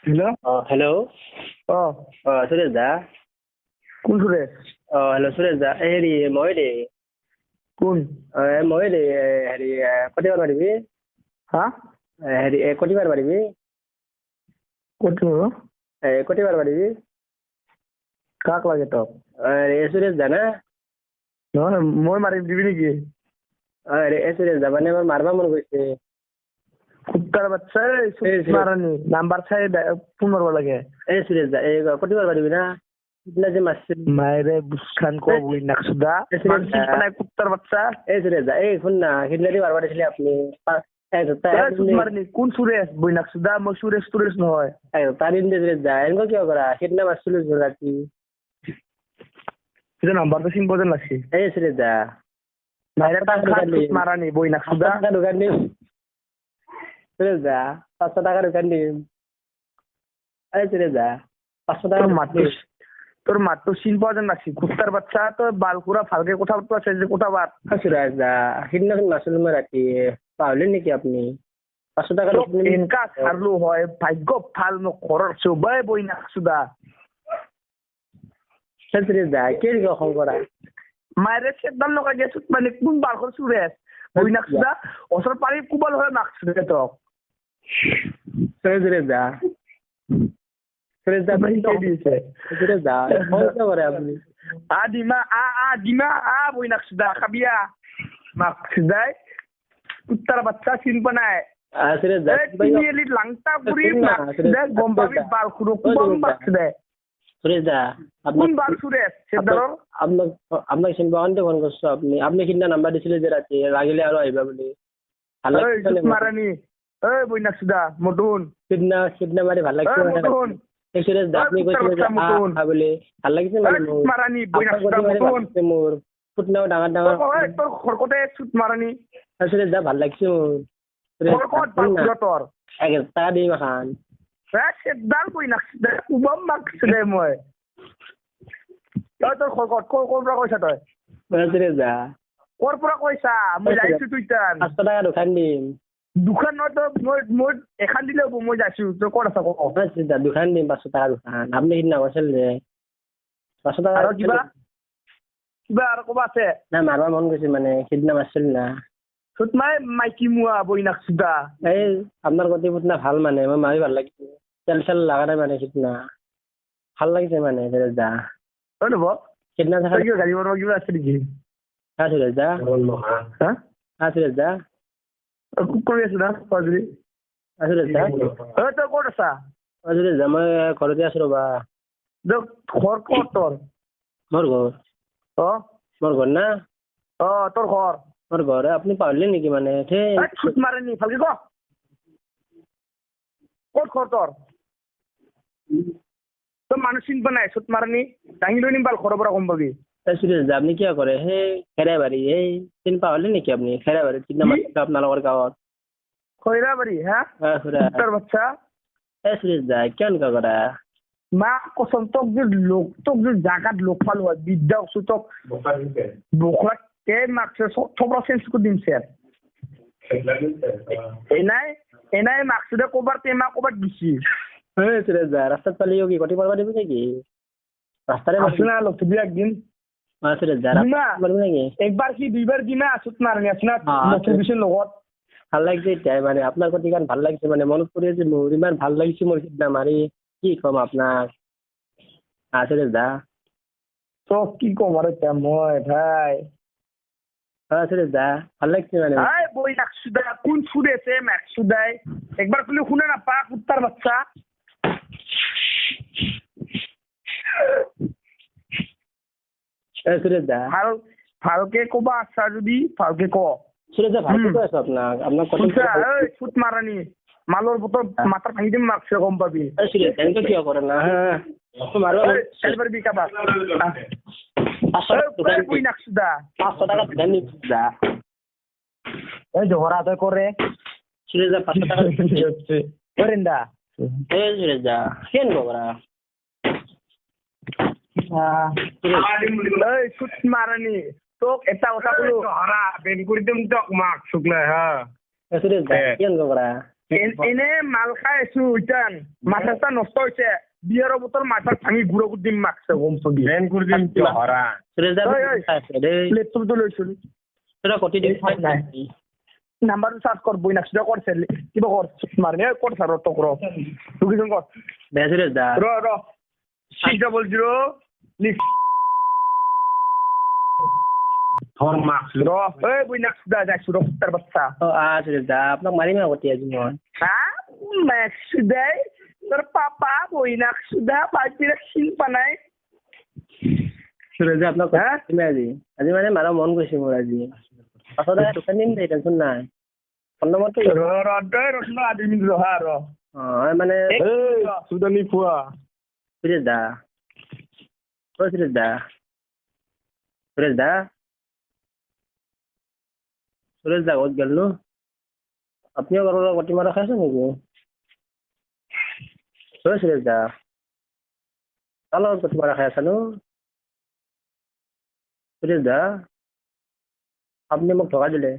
Hello' hello'. অ সুৰেশ দা। কোন সুৰেশ? হেল্ল' সুৰেশ দা, হেৰি মই দেই কোন? মই দেই হেৰি কটিবাৰ পাৰিবি? হা? হেৰি কটিবাৰ পাৰিবি? ক'ত কটিবাৰ পাৰিবি? কাক লাগে তোক? সুৰেশ দা না? নহয় মই মাৰিম, দিবি নেকি? সুৰেশ দা, মানে মোৰ মাৰবা মন গৈছে। কুত্তাৰ বাচ্চা মাৰানি নাম্বাৰ চাই ফোন মাৰব লাগে। সুৰেশ দা, কটিবাৰ পাৰিবি না? সিদিনা যে মাৰছিল মায়েৰে বুচখান ক বুই নাকসুদা কুত্তার বাচ্চা। সুৰেশ দা, শুন না, সিদিনা যে মাৰবা দিছিলে আপুনি মারনি কোন সুরেশ বই নাকসুদা? মই সুরেশ তুরেশ নহয়। তারিন দে সুরেশ দা, এনেকুৱা কিয় কৰা? সিদিনা মাৰছিলো ৰাতি। সেটা নাম্বারটা চিনব যেন লাগছে। সুৰেশ দা, মারানি বই নাকসুদা। দোকান দিম সুরেশ দা, 500 টাকা দোকান দিম। সুরেশ দা, 500 টাকা তোর মাতটো চিন পাওয়া যেন লাগছে। কুত্তার বাচ্চা, তোর বালকুরা ভালকে কথা বলতে আছে যে কথা বাদ। সুরেশ দা, সিদিনাখন মারছিলো মই ৰাতি, পাহৰিলে নেকি আপুনি? 500 টাকা এনেকা ছাড়লো হয়, ভাগ্য ভাল মোক ঘৰৰ চবাই বই নাকসুদা। সুরেশ দা, কি খং কৰা? মায়েৰে চেকদাল লগাই গেছো মানে কোন বালকৰ সুৰেশ বই নাকসুদা ওচৰ পাৰি কোবাল হয় নাকসুদা তোক। সুরেশ দা, সুরেশ দা দিছে সুরেশ দা, খং কিয় কৰে আপুনি? ডিমা বই নাকসুদা খাবিয়া নাকসুদাই কুত্তার বাচ্চা চিনব নাই। সুরেশ দা, তিনিআলিত লাংটা পুরি নাকসুদা গম পাবি বালকুৰো কোবাম নাকসুদা। সুরেশ দা, কোন বাল সুরেশ সেদাৰৰ? আপোনাক চিনব কাৰণে ফোন কৰিছো। আপুনি সিদিনা নাম্বাৰ দিছিলে যে ৰাতি, লাগিলে আৰু আহিবা বুলি। ভাল লাগিছে মাৰানি বই নাকসুদা মটুন সিদিনা মাৰি ভাল লাগিছে। সুৰেশ দা, আপুনি কৈছিলে যে বুলি ভাল লাগিছে মাৰানি বই নাকসুদা মটুন মোৰ ফুটনাও ডাঙৰ ডাঙৰ তোৰ খৰকতে চুট মাৰানি। সুৰেশ দা, ভাল লাগিছে মোৰ। তোৰ 1000 টাকা দিম এখন। সেদাল বই নাকসুদা কোবাম নাকসুদা মই। তোৰ খৰকত ক'ৰ পৰা কৈছা তই? সুৰেশ দা, ক'ৰ পৰা কৈছা? মই যাইছো তুই 500 টাকা দোকান দিম। দোকান নহয় তই মই এখন দিলে হ'ব, মই যাইছো তই ক'ত আছা ক? দোকান দিম 500 টাকা দোকান। আপুনি সিদিনা কৈছিল যে 500 টাকা। আৰু কিবা আৰু ক'বা আছে? না, মাৰবা মন গৈছে মানে, সিদিনা মাৰছিল না। মাইকী মুৱা বই নাকসুদা। আপোনাৰ গতি ফুটনা ভাল মানে, মই মাৰি ভাল লাগিছে। তেল চেল লগা নাই মানে সিদিনা, ভাল লাগিছে মানে সুৰেশ দা। হয় নব সিদিনা গাড়ী মাৰবা কিবা আছে নেকি? সুৰেশ দা, সুৰেশ দা কৰি আছো না পাজৰি। সুৰেশ দা, তই ক'ত আছা? সুৰেশ দা, মই ঘৰতে আছো ৰবা। ঘৰ ক'ত তোৰ? মোৰ ঘৰ মোৰ ঘৰ না? তোৰ ঘৰ? মোৰ ঘৰ। আপুনি পাহৰিলে নেকি মানে? চুট মাৰে নি ভালকে ক। ক'ত ঘৰ তোৰ? তই মানুহ চিনব নাই চুট মাৰানি দাঙি লৈ নিম বাল ঘৰৰ পৰা গম পাবি। সুৰেশ দা, আপুনি কিয় কৰে? খেৰাবাৰী চিনি পাহৰিলে নেকি আপুনি? খেৰাবাৰীত সিদিনা মাতিছিলো আপোনালোকৰ গাঁৱত। খৈৰাবাৰী হা? কুত্তাৰ বাচ্চা। সুৰেশ দা, কিয় এনেকুৱা কৰা? মা কচম তোক যে জাগাত লোক পালো হয় বিদ্যা উচু তোক বোকলাক মাৰ্কছে থপৰা চেঞ্জ কৰি দিম স্যাৰ। এনাই মাৰ্কছে ক'বাৰ টেমা ক'বাত দিছি। সুৰেশ দা, ৰাস্তাত পালিও কি কটি মাৰবা দিব নেকি? ৰাস্তাৰে না লগ দিবি একদিন। সুৰেশ দা, নেকি একবাৰ কি দুইবাৰ দিনা আছুত মাৰনি আপোনাৰ লগত ভাল লাগিছে এতিয়া মানে আপোনাৰ কটি গান ভাল লাগিছে মানে মনত পৰি আছে মোৰ। ইমান ভাল লাগিছে মোৰ সিদিনা মাৰি, কি কম আপোনাক। সুৰেশ দা, তোক কি কম আৰু এতিয়া মই ভাই। সুৰেশ দা, ভাল লাগিছে মানে। বই নাকসুদা কোন সুরেছে নাকসুদাই একবার খুলে শুনে না পা কুত্তার বাচ্চা। সুরেশ দা, ভালকে কবা আচ্ছা যদি ভালকে ক। সুরেশ দা, ভালকে কৈ আছো আপোনাক ফুট মারানি মালৰ বতৰ মাথাৰ ভাঙি দিম মাৰ্কছে গম পাবি। কিয় কৰে না? পাৰবি কাবাক 500 টাকা জহৰা তই কৰে সুরেশ দা, 500 টাকা করেন দা। সুরেশ দা, কেন করা চুট মারানি তোক এটা কথা কলো বেন কৰি দিম তোক মাক শুকলে হা। সুরেশ দা, কেন করা এনে মাল খাই আছো ইটান মাথা চাথা নষ্ট হৈছে বিয়াৰৰ বটল মাথা ভাঙি গুড়া কৰি দিম মাকছে গম চলি বেন কৰি দিম কিয় হৰা সুৰেশ দা ঐ, ঐ। দেই লেপটপটো লৈছো তোরা কটি দিন নাই। নাম্বাৰটো চাৰ্চ কৰ বই নাকছ কৰছে কিবা কৰ মাৰনে কৰ ছাৰ তক ৰ লোকেশ্যন কৰ বেয়া সুৰেশ দা ৰ 600 ধৰ মাছ ৰ এই বই নাকছ দা যাইছো ৰ তাৰ বাচ্চা সুৰেশ দা আপোনাক মাৰিম আগতে আজি মই হা নাকছ দে তোৰ পাপা বই নাকছ দা পাৰ্টিৰে চিন পানাই সুৰেশ দা আপোনাক হা? মাৰিম আজি মানে মাৰা মন গৈছে মোৰ আজি পাছত দোকান দিম দেই টেনশ্যন নাই ফোন নম্বৰটো ৰ দে ৰত্ন আদি মিনিট ৰহা ৰ মানে এই সুদানি পোৱা সুৰেশ দা সুৰেশ দা সুৰেশ দা সুৰেশ দা ক'ত গেল নো আপনিও কাৰোবাৰ গতি মাৰা খাইছে নেকি সুৰেশ দা কাৰ লগত গতি মাৰা খাই আছা নো সুৰেশ দা আপুনি মোক ধকা দিলে